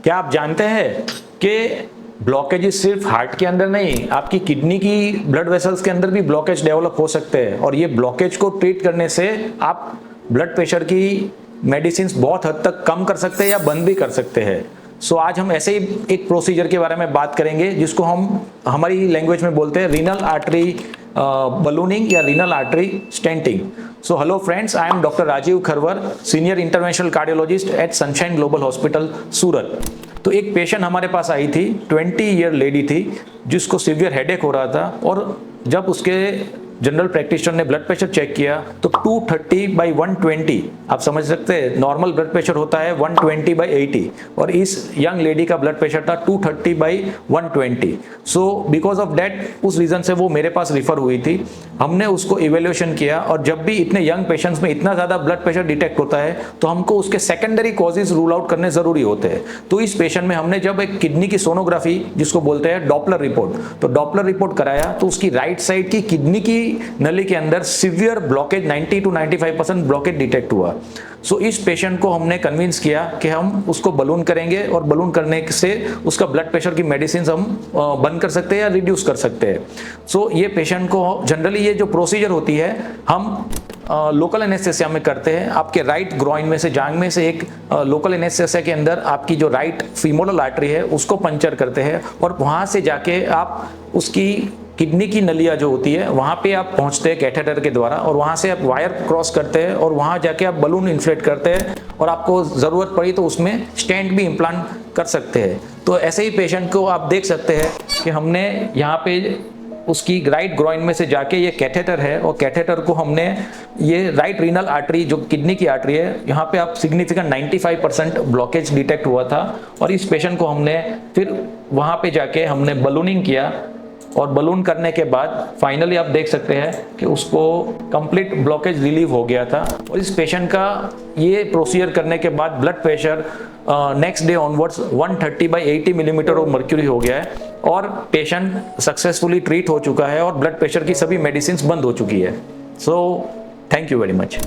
क्या आप जानते हैं कि ब्लॉकेजेस सिर्फ हार्ट के अंदर नहीं, आपकी किडनी की ब्लड वेसल्स के अंदर भी ब्लॉकेज डेवलप हो सकते हैं, और ये ब्लॉकेज को ट्रीट करने से आप ब्लड प्रेशर की मेडिसिन बहुत हद तक कम कर सकते हैं या बंद भी कर सकते हैं। सो आज हम ऐसे ही एक प्रोसीजर के बारे में बात करेंगे जिसको हम हमारी लैंग्वेज में बोलते हैं रीनल आर्टरी बलूनिंग या renal artery stenting. So hello friends, I am doctor Rajeev Kharwar, senior interventional cardiologist at Sunshine Global Hospital Surat. तो एक पेशेंट हमारे पास आई थी, 20 ईयर लेडी थी जिसको सीवियर हेडेक हो रहा था, और जब उसके जनरल प्रैक्टिशनर ने ब्लड प्रेशर चेक किया तो 230/120, आप समझ सकते हैं नॉर्मल ब्लड प्रेशर होता है 120/80, और इस यंग लेडी का ब्लड प्रेशर था 230/120। सो बिकॉज ऑफ दैट, उस रीजन से वो मेरे पास रिफर हुई थी। हमने उसको इवेल्युएशन किया, और जब भी इतने यंग पेशेंट्स में इतना ज्यादा ब्लड प्रेशर डिटेक्ट होता है तो हमको उसके सेकेंडरी कॉजेज रूल आउट करने जरूरी होते हैं। तो इस पेशेंट में हमने जब एक किडनी की सोनोग्राफी, जिसको बोलते हैं डॉपलर रिपोर्ट, तो डॉपलर रिपोर्ट कराया तो उसकी राइट साइड की किडनी की नली के अंदर severe blockage 90 to 95% blockage detect हुआ। सो इस पेशेंट को हमने कन्विंस किया कि हम उसको बलून करेंगे, और बलून करने से उसका ब्लड प्रेशर की मेडिसिन हम बंद कर सकते हैं या रिड्यूस कर सकते हैं। सो ये पेशेंट को जनरली ये जो प्रोसीजर होती है हम लोकल एनेस्थेसिया में करते हैं। आपके राइट ग्रॉइन में से, जांग में से एक लोकल एनेस्थेसिया के अंदर आपकी जो राइट फीमोरल आर्टरी है उसको पंचर करते हैं, और वहां से जाके आप उसकी किडनी की नलियाँ जो होती है वहाँ पे आप पहुँचते हैं कैथेटर के द्वारा, और वहाँ से आप वायर क्रॉस करते हैं और वहाँ जाके आप बलून इन्फ्लेट करते हैं, और आपको ज़रूरत पड़ी तो उसमें स्टेंट भी इम्प्लांट कर सकते हैं। तो ऐसे ही पेशेंट को आप देख सकते हैं कि हमने यहाँ पे उसकी राइट ग्रॉइन में से जाके ये कैथेटर है, और कैथेटर को हमने ये राइट रीनल आर्टरी जो किडनी की आर्टरी है, यहाँ पे आप सिग्निफिकेंट 95% ब्लॉकेज डिटेक्ट हुआ था, और इस पेशेंट को हमने फिर वहाँ पे जाके हमने बलूनिंग किया, और बलून करने के बाद फाइनली आप देख सकते हैं कि उसको कंप्लीट ब्लॉकेज रिलीव हो गया था। और इस पेशेंट का ये प्रोसीजर करने के बाद blood pressure next day onwards 130/80 millimetre of mercury हो गया है, और पेशेंट सक्सेसफुली ट्रीट हो चुका है, और ब्लड प्रेशर की सभी मेडिसिन बंद हो चुकी है। So thank you very much.